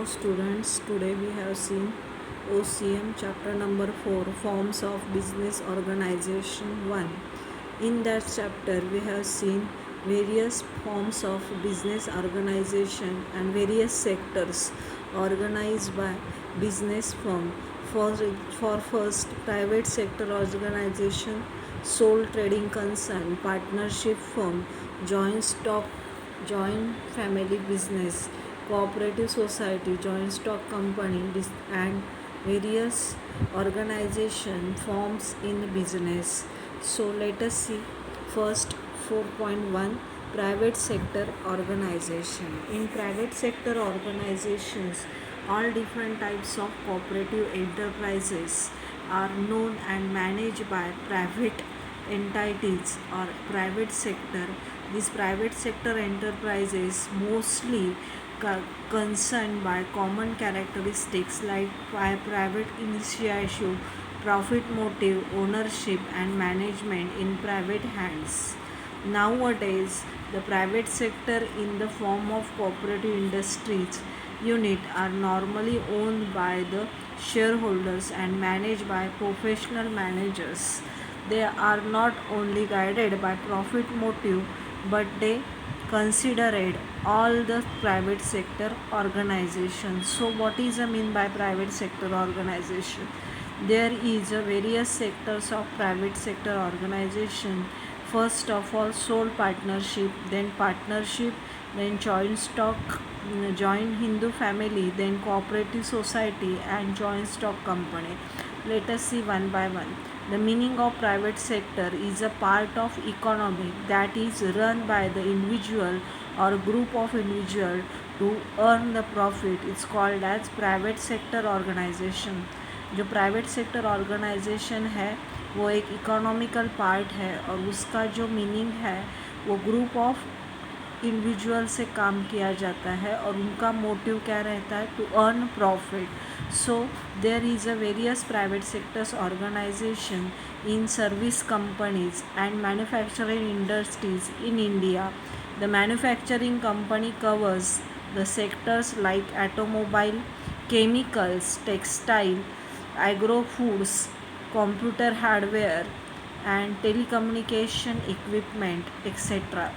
students, today we have seen OCM chapter number 4, Forms of Business Organization 1. In that chapter we have seen various forms of business organization and various sectors organized by business firm. For first, private sector organization, sole trading concern, partnership firm, joint family business, cooperative society, joint stock company, and various organization forms in business. So let us see first 4.1, private sector organization. In private sector organizations, all different types of cooperative enterprises are known and managed by private entities or private sector. These private sector enterprises mostly concerned by common characteristics like private initiative, profit motive, ownership, and management in private hands. Nowadays, the private sector in the form of cooperative industries unit are normally owned by the shareholders and managed by professional managers. They are not only guided by profit motive, but they considered all the private sector organizations. So what is the mean by private sector organization? There is a various sectors of private sector organization. First of all, sole partnership, then joint stock, joint Hindu family, then cooperative society, and joint stock company. Let us see one by one. The meaning of private sector is a part of economy that is run by the individual or group of individual to earn the profit. It's called as private sector organization. जो private sector organisation है वो एक economical part है और उसका जो meaning है वो ग्रुप ऑफ इंडिविजुअल से काम किया जाता है और उनका मोटिव क्या रहता है, to earn profit. So there is a various private sectors organisation in service companies and manufacturing industries in India. The manufacturing company covers the sectors like automobile, chemicals, textile, agro-foods, computer hardware, and telecommunication equipment, etc.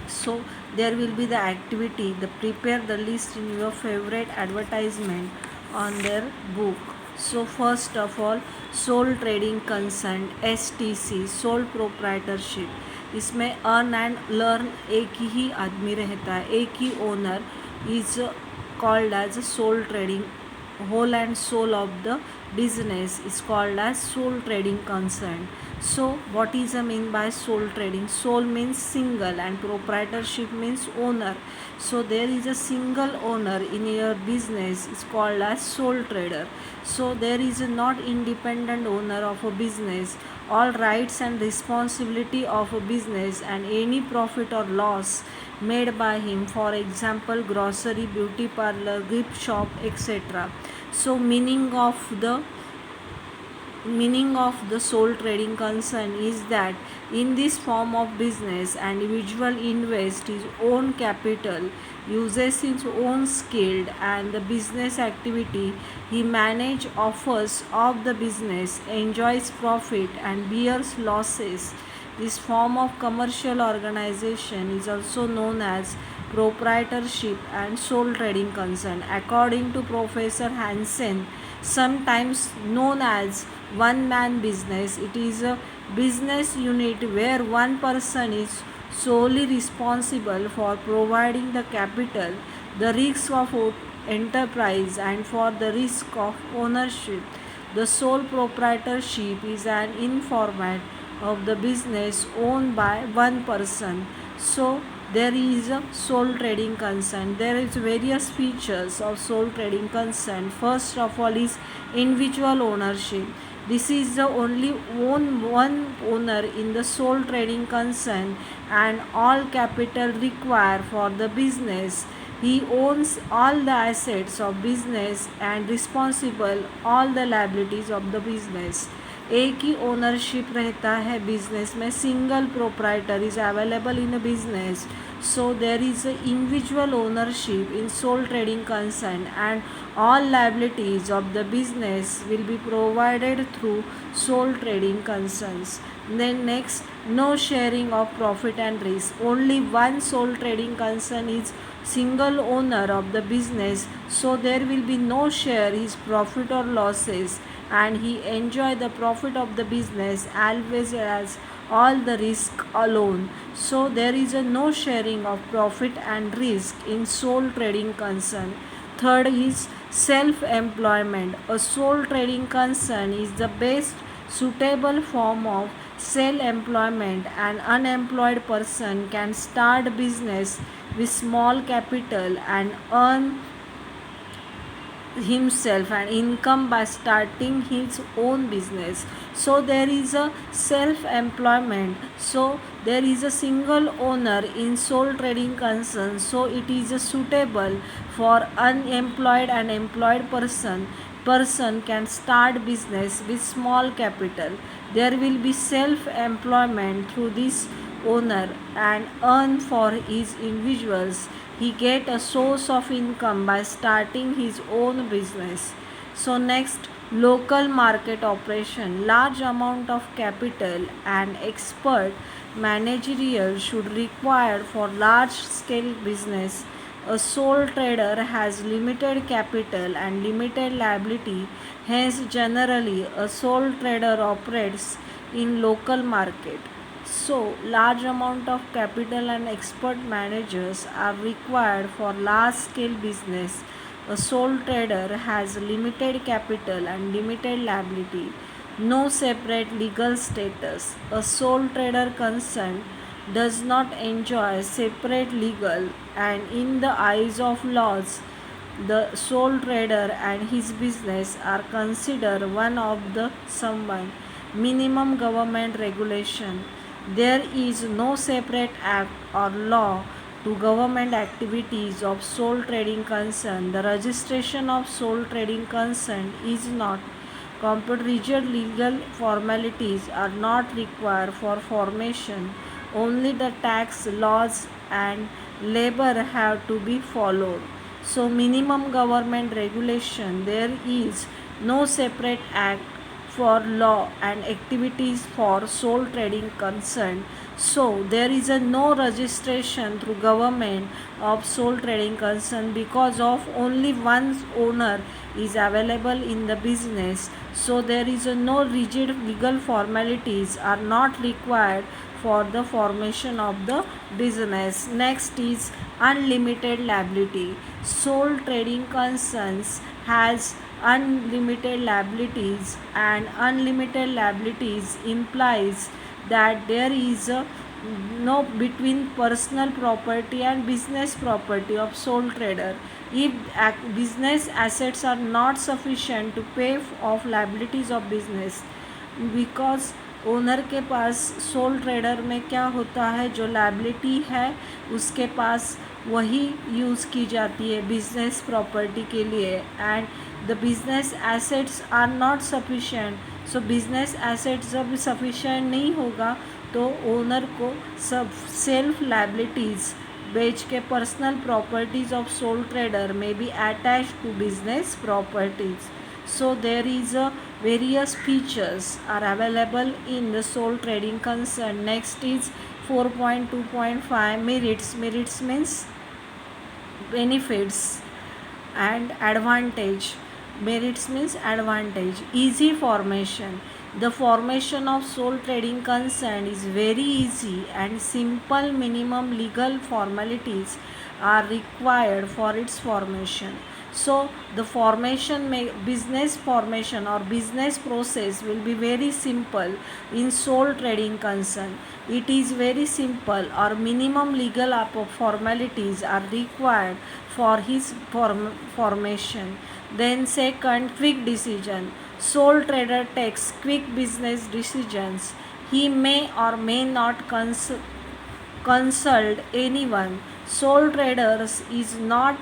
So there will be the activity, the prepare the list in your favorite advertisement on their book. So first of all, sole trading concern, STC, sole proprietorship. इसमें earn and learn एक ही आदमी रहता है, एक ही owner is called as sole trading. whole and soul of the business is called as sole trading concern. So what is the mean by sole trading? Sole means single and proprietorship means owner. So there is a single owner in your business is called as sole trader. So there is a not independent owner of a business. All rights and responsibility of a business and any profit or loss made by him, for example grocery, beauty parlor, gift shop, etc. So meaning of the sole trading concern is that in this form of business an individual invests his own capital, uses his own skill and the business activity he manage offers of the business, enjoys profit and bears losses. This form of commercial organization is also known as proprietorship and sole trading concern. According to Professor Hansen, sometimes known as one man business, it is a business unit where one person is solely responsible for providing the capital, the risk of enterprise, and for the risk of ownership. The sole proprietorship is an informal of the business owned by one person. So there is a sole trading concern. There is various features of sole trading concern. First of all is individual ownership. This is the only one owner in the sole trading concern and all capital required for the business. He owns all the assets of business and responsible all the liabilities of the business. एक ही ownership रहता है business में, single proprietor is available in a business. So there is a individual ownership in sole trading concern, and all liabilities of the business will be provided through sole trading concerns. Then next, no sharing of profit and risk. Only one sole trading concern is single owner of the business, so there will be no share his profit or losses, and he enjoy the profit of the business always as all the risk alone. So there is a no sharing of profit and risk in sole trading concern. Third is self employment. A sole trading concern is the best suitable form of self employment. An unemployed person can start business with small capital and earn himself an income by starting his own business. So there is a self employment, so there is a single owner in sole trading concern, so it is suitable for unemployed and employed person can start business with small capital. There will be self employment through this owner and earn for his individuals. He get a source of income by starting his own business. So next, local market operation. Large amount of capital and expert managerial should required for large scale business. A sole trader has limited capital and limited liability, hence generally a sole trader operates in local market. So, large amount of capital and expert managers are required for large scale business. A sole trader has limited capital and limited liability, no separate legal status. A sole trader concern does not enjoy separate legal, and in the eyes of laws, the sole trader and his business are considered one of the someone. Minimum government regulation. There is no separate act or law to government activities of sole trading concern. The registration of sole trading concern is not complete. Rigid legal formalities are not required for formation. Only the tax laws and labor have to be followed. So minimum government regulation, there is no separate act for law and activities for sole trading concern. So there is a no registration through government of sole trading concern because of only one owner is available in the business. So there is a no rigid legal formalities are not required for the formation of the business. Next is unlimited liability. Sole trading concerns has unlimited liabilities, and unlimited liabilities implies that there is a no between personal property and business property of sole trader. If business assets are not sufficient to pay off liabilities of business, because owner के पास soul trader में क्या होता है, जो liability है उसके पास वही use की जाती है बिजनेस प्रॉपर्टी के लिए, and the business assets are not sufficient. So business assets जब सफिशेंट नहीं होगा तो ओनर को सब सेल्फ लाइबिलिटीज़ बेच के personal properties of sole trader में be attach to business properties. So there is a various features are available in the sole trading concern. Next is 4.2.5 merits. Merits means benefits and advantage. Merits means advantage. Easy formation. The formation of sole trading concern is very easy and simple. Minimum legal formalities are required for its formation. So the business formation or business process will be very simple in sole trading concern. It is very simple, or minimum legal formalities are required for his formation. Then second, quick decision. Sole trader takes quick business decisions. He may or may not consult anyone. Sole traders is not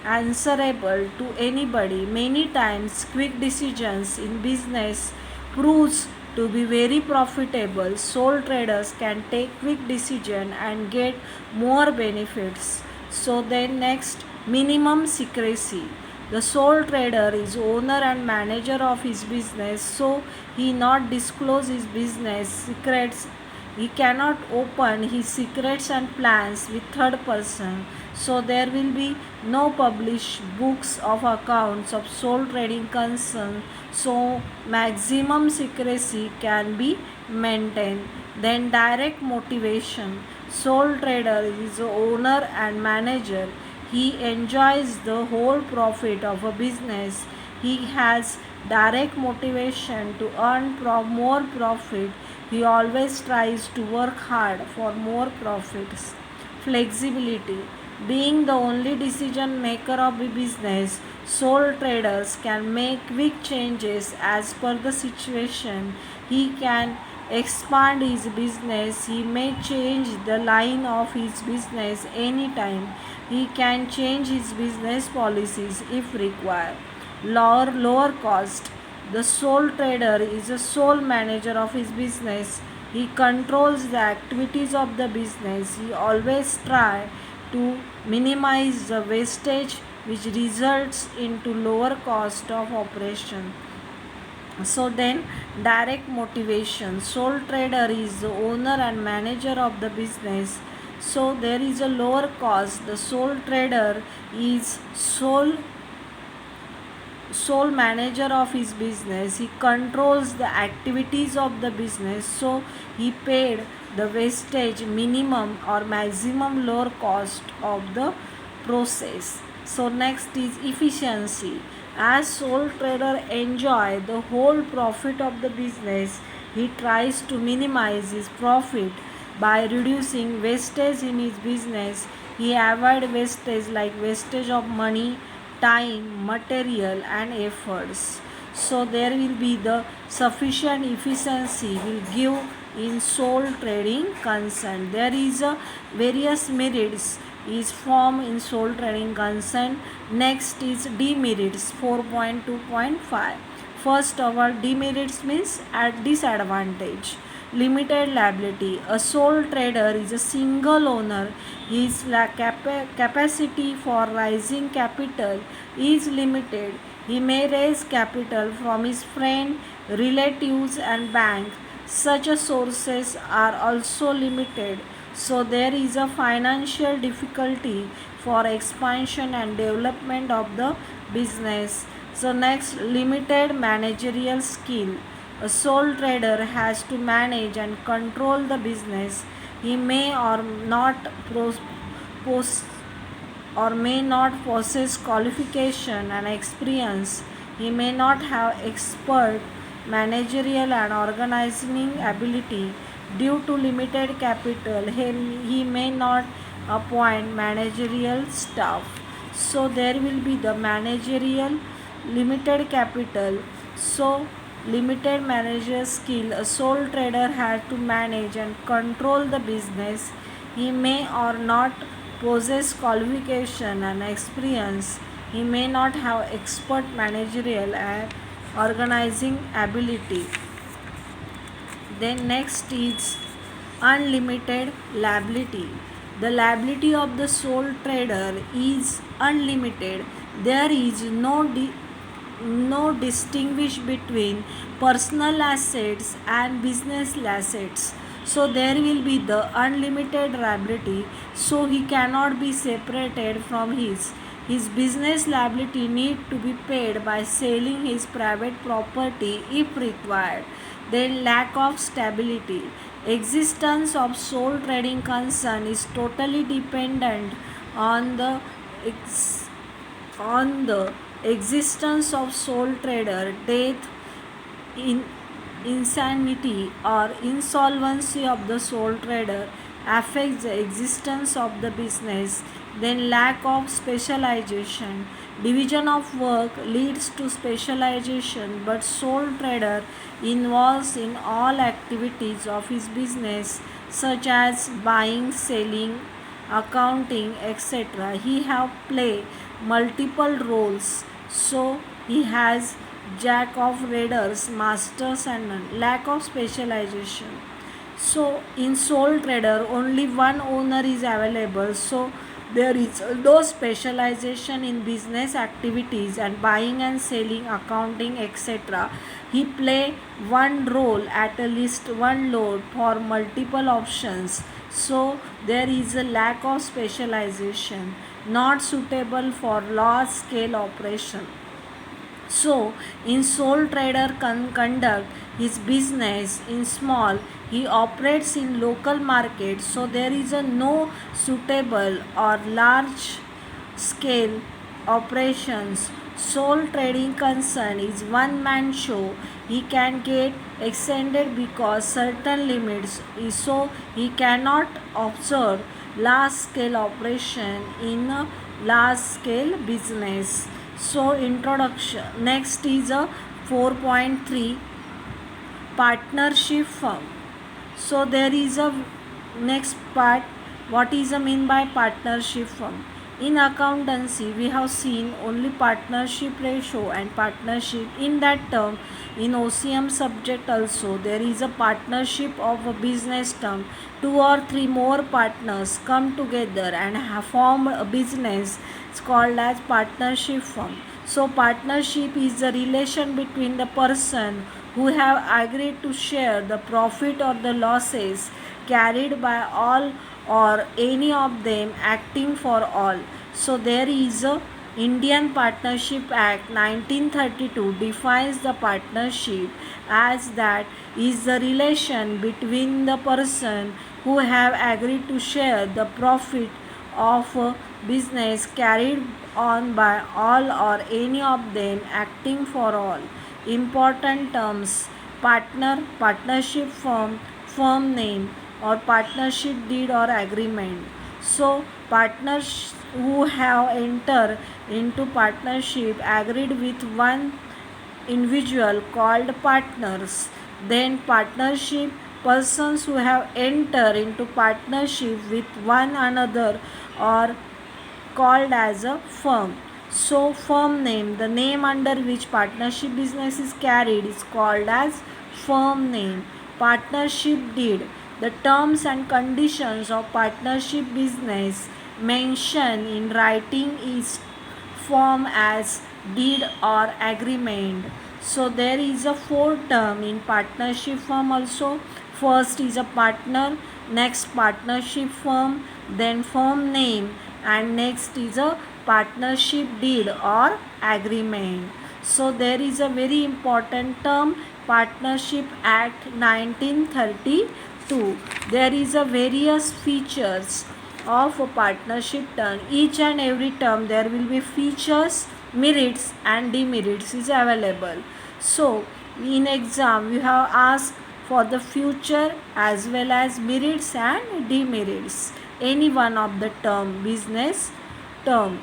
answerable to anybody. Many times quick decisions in business proves To be very profitable, sole traders can take quick decision and get more benefits. So then next, minimum secrecy. The sole trader is owner and manager of his business, so he not disclose his business secrets. He cannot open his secrets and plans with third person. So there will be no published books of accounts of sole trading concern. So maximum secrecy can be maintained. Then direct motivation. Sole trader is the owner and manager. He enjoys the whole profit of a business. He has direct motivation to earn more profit. He always tries to work hard for more profits. Flexibility. Being the only decision maker of the business, sole traders can make quick changes as per the situation. He can expand his business. He may change the line of his business anytime. He can change his business policies if required. Lower cost. The sole trader is a sole manager of his business. He controls the activities of the business. He always tries to minimize the wastage, which results into lower cost of operation. So then direct motivation. Sole trader is the owner and manager of the business, so there is a lower cost. The sole trader is sole manager of his business. He controls the activities of the business, so he paid the wastage minimum or maximum lower cost of the process. So next is efficiency. As sole trader enjoy the whole profit of the business, he tries to minimize his profit by reducing wastage in his business. He avoid wastage like wastage of money, time, material and efforts. So there will be the sufficient efficiency will give in sole trading concern. There is a various merits is formed in sole trading concern. Next is demerits 4.2.5. First of all, demerits means at disadvantage. Limited liability. A sole trader is a single owner. His capacity for raising capital is limited. He may raise capital from his friend, relatives and bank. Such sources are also limited. So there is a financial difficulty for expansion and development of the business. So next, limited managerial skill. A sole trader has to manage and control the business. He may or not may not possess qualification and experience. He may not have expert managerial and organizing ability. Due to limited capital, he may not appoint managerial staff. So there will be the managerial limited capital. So limited manager skill. A sole trader has to manage and control the business. He may or not possess qualification and experience. He may not have expert managerial and organizing ability. Then next is unlimited liability. The liability of the sole trader is unlimited. There is no distinguish between personal assets and business assets. So there will be the unlimited liability, so he cannot be separated from his business liability need to be paid by selling his private property if required. Then lack of stability. Existence of sole trading concern is totally dependent on the existence of sole trader. Death, insanity or insolvency of the sole trader affects the existence of the business. Then lack of specialization. Division of work leads to specialization, but sole trader involves in all activities of his business such as buying, selling, accounting, etc. He have play multiple roles, so he has jack of raiders, masters and none, lack of specialization. So in sole trader only one owner is available, so there is no specialization in business activities and buying and selling, accounting, etc. He play one role at least one load for multiple options, so there is a lack of specialization, not suitable for large scale operation. So, in sole trader conduct his business in small, he operates in local market. So, there is a no suitable or large scale operations. Sole trading concern is one man show. He can get extended because certain limits is so he cannot observe large scale operation in a large scale business. So introduction. Next is a 4.3 partnership firm. So there is a next part. What is a mean by partnership firm? In accountancy, we have seen only partnership ratio and partnership. In that term, in OCM subject also, there is a partnership of a business term. Two or three more partners come together and have formed a business. It's called as partnership firm. So partnership is the relation between the person who have agreed to share the profit or the losses carried by all or any of them acting for all. So there is a Indian Partnership Act 1932 defines the partnership as that is the relation between the person who have agreed to share the profit of a business carried on by all or any of them acting for all. Important terms: partner, partnership firm, firm name, or partnership deed or agreement. So partners who have entered into partnership agreed with one individual called partners. Then partnership persons who have entered into partnership with one another are called as a firm. So firm name, the name under which partnership business is carried, is called as firm name. Partnership deed, the terms and conditions of partnership business mentioned in writing is form as deed or agreement. So there is a four term in partnership firm also. First is a partner, next partnership firm, then firm name, and next is a partnership deed or agreement. So there is a very important term, Partnership Act 1932. There is a various features of a partnership term. Each and every term there will be features, merits and demerits is available. So in exam we have asked for the future as well as merits and demerits, any one of the term, business term.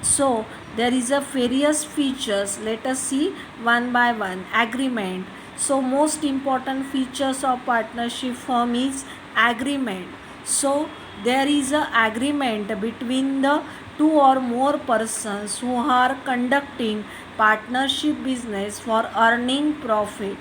So there is a various features. Let us see one by one. Agreement. So most important features of partnership firm is agreement. So there is a agreement between the two or more persons who are conducting partnership business for earning profit.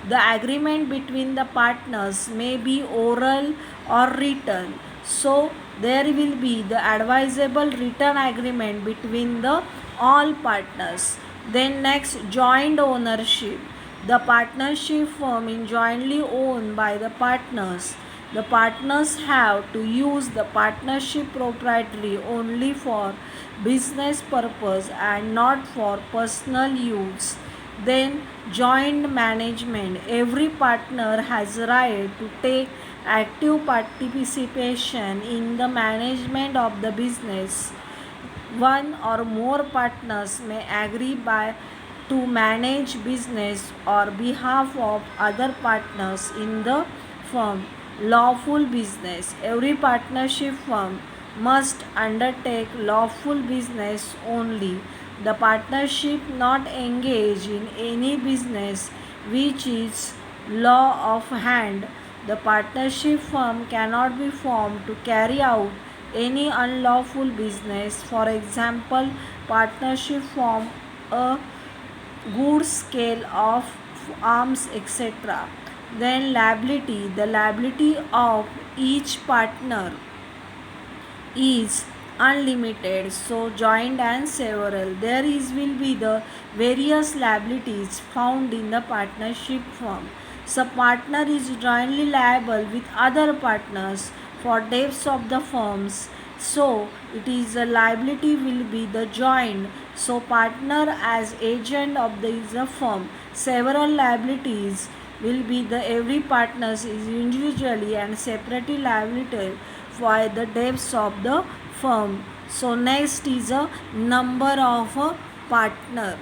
The agreement between the partners may be oral or written. So there will be the advisable written agreement between the all partners. Then next, joint ownership. The partnership firm is jointly owned by the partners. The partners have to use the partnership proprietary only for business purpose and not for personal use. Then joint management. Every partner has right to take active participation in the management of the business. One or more partners may agree by to manage business or behalf of other partners in the firm. Lawful business. Every partnership firm must undertake lawful business only. The partnership not engage in any business which is law of hand. The partnership firm cannot be formed to carry out any unlawful business. For example, partnership form a goods, scale of arms, etc. Then liability, the liability of each partner is unlimited, so joint and several. There is will be the various liabilities found in the partnership firm. So partner is jointly liable with other partners for debts of the firms. So it is a liability will be the joint. So partner as agent of the is a firm. Several liabilities will be the every partners is individually and separately liable for the debts of the firm. So next is a number of a partner.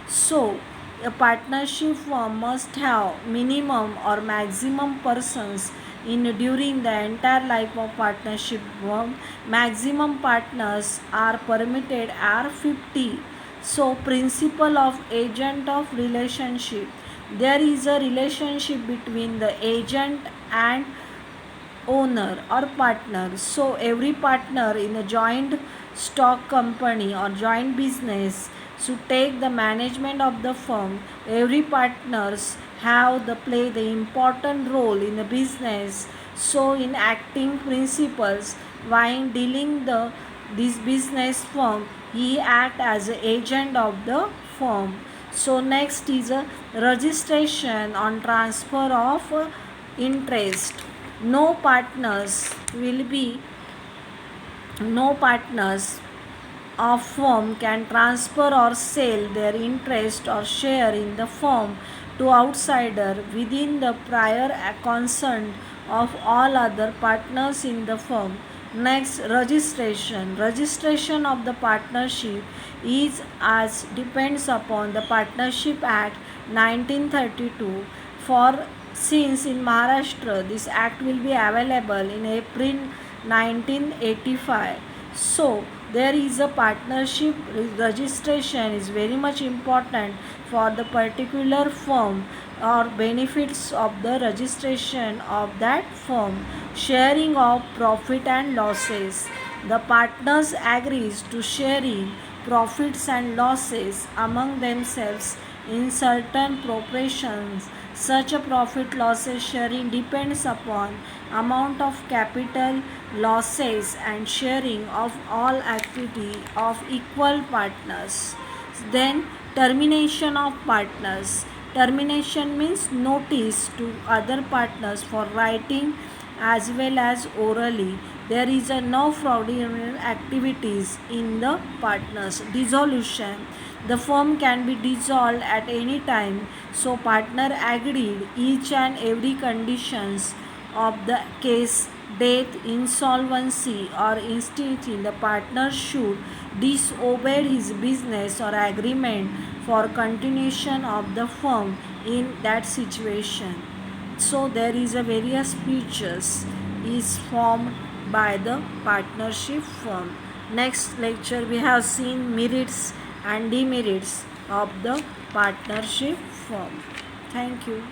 So a partnership firm must have minimum or maximum persons in during the entire life of partnership firm. Maximum partners are permitted are 50. So principle of agent of relationship, there is a relationship between the agent and owner or partner. So every partner in a joint stock company or joint business should take the management of the firm. Every partners have the play the important role in the business. So in acting principles while dealing the this business firm, he act as an agent of the firm. So next is a registration on transfer of interest. No partners will be no partners of firm can transfer or sell their interest or share in the firm to outsider within the prior consent of all other partners in the firm. Next, registration. Registration of the partnership is as depends upon the Partnership Act 1932. For since in Maharashtra this act will be available in April 1985. So there is a partnership registration is very much important for the particular firm or benefits of the registration of that firm. Sharing of profit and losses, the partners agrees to sharing profits and losses among themselves in certain proportions. Such a profit losses sharing depends upon amount of capital losses and sharing of all activity of equal partners. Then termination of partners. Termination means notice to other partners for writing as well as orally. There is a no fraudulent activities in the partners. Dissolution, the firm can be dissolved at any time. So partner agreed each and every conditions of the case, death, insolvency or instantly the partner should disobey his business or agreement for continuation of the firm in that situation. So there is a various features is formed by the partnership firm. Next lecture we have seen merits and demerits of the partnership firm. Thank you.